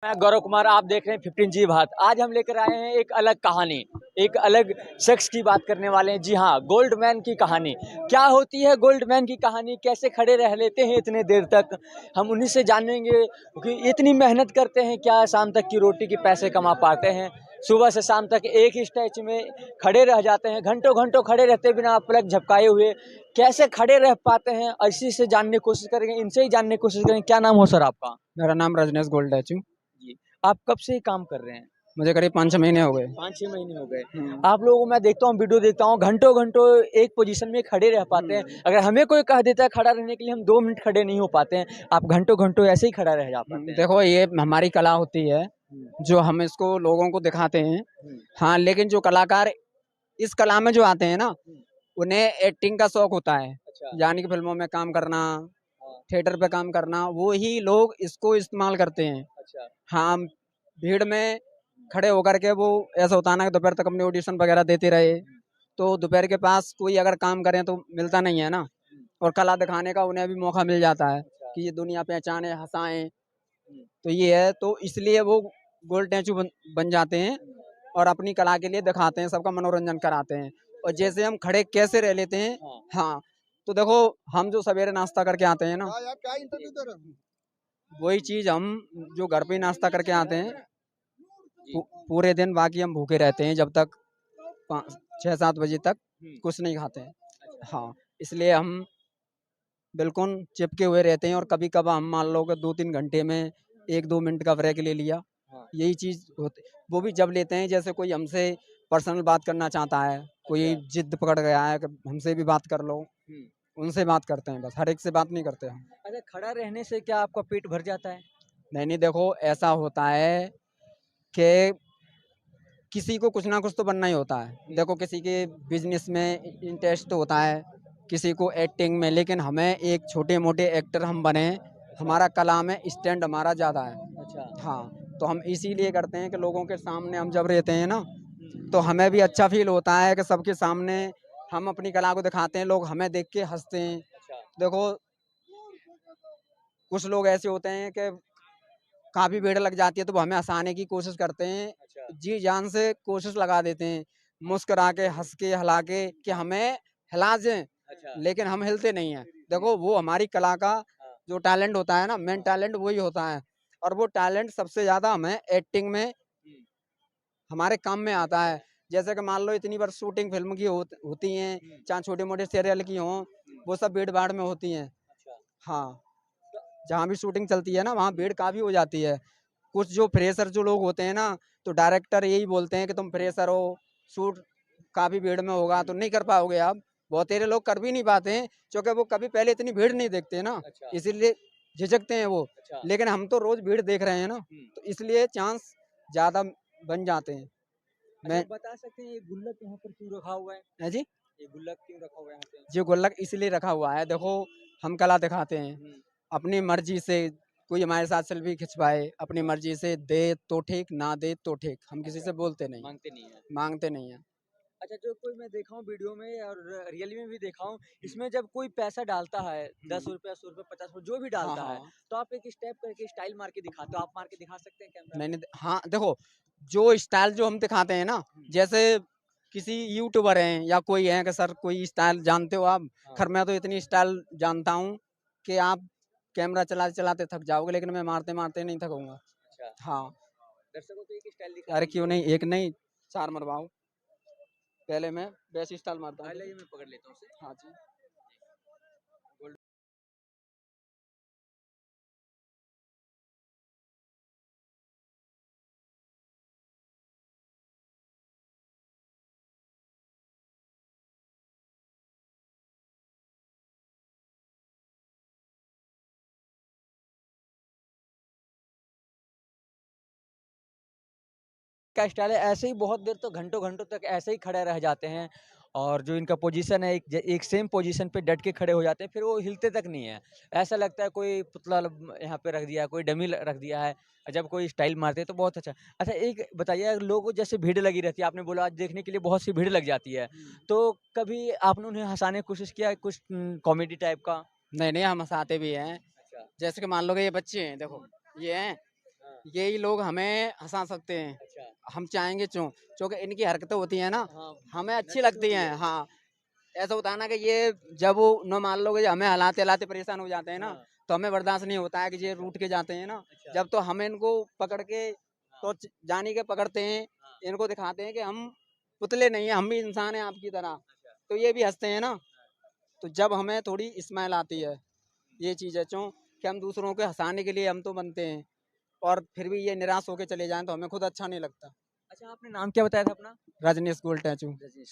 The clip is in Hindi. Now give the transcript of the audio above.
मैं गौरव कुमार, आप देख रहे हैं 15 जी बात। आज हम लेकर आए हैं एक अलग कहानी, एक अलग शख्स की बात करने वाले हैं। जी हाँ, गोल्ड मैन की कहानी। क्या होती है गोल्ड मैन की कहानी, कैसे खड़े रह लेते हैं इतने देर तक, हम उन्हीं से जानेंगे कि इतनी मेहनत करते हैं क्या शाम तक की रोटी के पैसे कमा पाते हैं। सुबह से शाम तक एक ही स्टैच में खड़े रह जाते हैं, घंटों घंटों खड़े रहते बिना पलक झपकाए हुए। कैसे खड़े रह पाते हैं, इसी से जानने की कोशिश करेंगे, इनसे ही जानने की कोशिश करेंगे। क्या नाम हो सर आपका? मेरा नाम रजनेश गोल्डैचू। जी, आप कब से ये काम कर रहे हैं? मुझे करीब 5-6 महीने हो गए। 5-6 महीने हो गए। आप लोगों को मैं देखता हूँ, वीडियो देखता हूँ, घंटों घंटों एक पोजीशन में खड़े रह पाते हैं। अगर हमें कोई कह देता है खड़ा रहने के लिए, हम 2 मिनट खड़े नहीं हो पाते हैं। आप घंटों घंटों ऐसे ही खड़ा रह जा पाते हैं। देखो, ये हमारी कला होती है हम्म, जो हम इसको लोगों को दिखाते हैं। हम्म, हाँ, लेकिन जो कलाकार इस कला में जो आते हैं ना, हम्म, उन्हें एक्टिंग का शौक होता है। अच्छा, यानी कि फिल्मों में काम करना, हाँ, थिएटर पे काम करना, वो ही लोग इसको इस्तेमाल करते हैं। अच्छा, हाँ, भीड़ में खड़े होकर के वो ऐसा होता है ना कि दोपहर तक अपने ऑडिशन वगैरह देते रहे, तो दोपहर के पास कोई अगर काम करें तो मिलता नहीं है ना। और कला दिखाने का उन्हें भी मौका मिल जाता है अच्छा, कि ये दुनिया पहचाने, हंसाएं। हम्म, तो ये है, तो इसलिए वो गोल्ड स्टैचू बन जाते हैं और अपनी कला के लिए दिखाते हैं, सबका मनोरंजन कराते हैं। और जैसे हम खड़े कैसे रह लेते हैं। हाँ, हाँ, तो देखो, हम जो सवेरे नाश्ता करके आते हैं ना, वही चीज हम जो घर पे ही नाश्ता करके आते हैं, जी, पूरे दिन बाकी हम भूखे रहते हैं जब तक 6-7 बजे तक हम्म, कुछ नहीं खाते हैं। अच्छा, हाँ, इसलिए हम बिल्कुल चिपके हुए रहते हैं। और कभी कभार हम मान लो कि 2-3 घंटे में 1-2 मिनट का ब्रेक ले लिया। हाँ, यही चीज होती, वो भी जब लेते हैं जैसे कोई हमसे पर्सनल बात करना चाहता है, कोई अच्छा, जिद पकड़ गया है कि हमसे भी बात कर लो, हम्म, उनसे बात करते हैं। बस हर एक से बात नहीं करते हम। अच्छा। खड़ा रहने से क्या आपका पेट भर जाता है? नहीं नहीं, देखो ऐसा होता है कि किसी को कुछ ना कुछ तो बनना ही होता है। देखो, किसी के बिजनेस में इंटरेस्ट होता है, किसी को एक्टिंग में, लेकिन हमें एक छोटे मोटे एक्टर हम बने, हमारा कला में स्टैंड हमारा ज़्यादा है। अच्छा, हाँ, तो हम इसीलिए करते हैं कि लोगों के सामने हम जब रहते हैं ना, हम्म, तो हमें भी अच्छा फील होता है कि सबके सामने हम अपनी कला को दिखाते हैं, लोग हमें देख के हंसते हैं। अच्छा, देखो, कुछ लोग ऐसे होते हैं कि काफ़ी भीड़ लग जाती है तो वो हमें हंसाने की कोशिश करते हैं, अच्छा, जी जान से कोशिश लगा देते हैं, मुस्कुरा के, हंस के, हिला के, कि हमें हिला दें, अच्छा, लेकिन हम हिलते नहीं हैं। देखो, वो हमारी कला का हाँ, जो टैलेंट होता है ना, मेन टैलेंट वही होता है। और वो टैलेंट सबसे ज़्यादा हमें एक्टिंग में, हम्म, हमारे काम में आता है। जैसे कि मान लो इतनी बार शूटिंग फिल्म की होती हैं, हम्म, चाहे छोटे मोटे सीरियल की हों, वो सब भीड़ भाड़ में होती हैं। अच्छा, हाँ, जहाँ भी शूटिंग चलती है ना, वहाँ भीड़ काफ़ी हो जाती है। कुछ जो फ्रेशर जो लोग होते हैं ना, तो डायरेक्टर यही बोलते हैं कि तुम फ्रेशर हो, शूट काफ़ी भीड़ में होगा तो नहीं कर पाओगे आप। बहुत सारे लोग कर भी नहीं पाते हैं, क्योंकि वो कभी पहले इतनी भीड़ नहीं देखते ना, अच्छा, इसीलिए झिझकते हैं वो। अच्छा, लेकिन हम तो रोज भीड़ देख रहे हैं ना, हम्म, तो इसलिए चांस ज़्यादा बन जाते हैं। अच्छा। मैं बता सकते हैं ये गुल्लक यहाँ पर क्यों रखा हुआ है? है जी, ये गुल्लक क्यों रखा हुआ है यहाँ पे? जी गुल्लक इसलिए रखा हुआ है। देखो, हम कला दिखाते हैं हम्म, अपनी मर्जी से। कोई हमारे साथ सेल्फी खिंचवाए अपनी मर्जी से, दे तो ठीक, ना दे तो ठीक, हम किसी अच्छा, से बोलते नहीं, मांगते नहीं है। मांगते नहीं है। अच्छा, जो कोई मैं देखा हूँ वीडियो में और रियली में भी देखा हूँ, इसमें जब कोई पैसा डालता है, 10 रुपया, 100 रुपया, 50 रुपया, जो भी हाँ डालता है, हाँ, तो आप एक स्टेप करके स्टाइल मार के दिखाते हो। आप मार के दिखा सकते हैं कैमरा नहीं में? नहीं, हाँ देखो, जो स्टाइल जो हम दिखाते हैं ना, जैसे किसी यूट्यूबर हैं या कोई है कि सर कोई स्टाइल जानते हो आप, हाँ, खैर मैं तो इतनी स्टाइल जानता हूँ कि आप कैमरा चलाते चलाते थक जाओगे, लेकिन मैं मारते मारते नहीं थकूंगा। अच्छा। हाँ, दर्शकों को एक स्टाइल दिखा अरे क्यों दीजिए। नहीं, एक नहीं, 4 मरवाओ। पहले मैं वैसी स्टाइल मारता हूँ, हाँ, देखो। लाइए मैं पकड़ लेता हूँ उसे। हाँ जी। गोल्ड। का स्टाइल है, ऐसे ही बहुत देर तो घंटों घंटों तक ऐसे ही खड़े रह जाते हैं। और जो इनका पोजीशन है, एक सेम पोजीशन पे डट के खड़े हो जाते हैं, फिर वो हिलते तक नहीं है। ऐसा लगता है कोई पुतला यहाँ पे रख दिया, कोई डमी रख दिया है। जब कोई स्टाइल मारते हैं तो बहुत अच्छा। अच्छा, एक बताइए, अगर लोगों को जैसे भीड़ लगी रहती है, आपने बोला आज देखने के लिए बहुत सी भीड़ लग जाती है, तो कभी आपने उन्हें हंसाने की कोशिश किया है, कुछ कॉमेडी टाइप का? नहीं नहीं, हम हंसाते भी हैं। अच्छा, जैसे कि मान लो कि ये बच्चे हैं, देखो ये हैं, हाँ, यही लोग हमें हंसा सकते हैं। अच्छा। हम चाहेंगे क्यों? क्योंकि इनकी हरकतें होती हैं ना, हाँ, हमें अच्छी नेचुरल लगती होती हैं। है। हाँ, ऐसा होता है ना कि ये जब वो न मान लो कि हमें हलाते-हलाते परेशान हो जाते हैं ना, हाँ, तो हमें बर्दाश्त नहीं होता है कि ये रूठ के जाते हैं ना। अच्छा। जब तो हम इनको पकड़ के हाँ, तो जानी के पकड़ते हैं, हाँ, इनको दिखाते हैं कि हम पुतले नहीं हैं, हम भी इंसान हैं आपकी तरह। अच्छा। तो ये भी हँसते हैं ना, हाँ, तो जब हमें थोड़ी स्माइल आती है, ये चीज़ है क्यों कि हम दूसरों को हँसाने के लिए हम तो बनते हैं और फिर भी ये निराश होके चले जाएँ तो हमें खुद अच्छा नहीं लगता। अच्छा, आपने नाम क्या बताया था अपना? Rajneesh gold tattoo. रजनीश।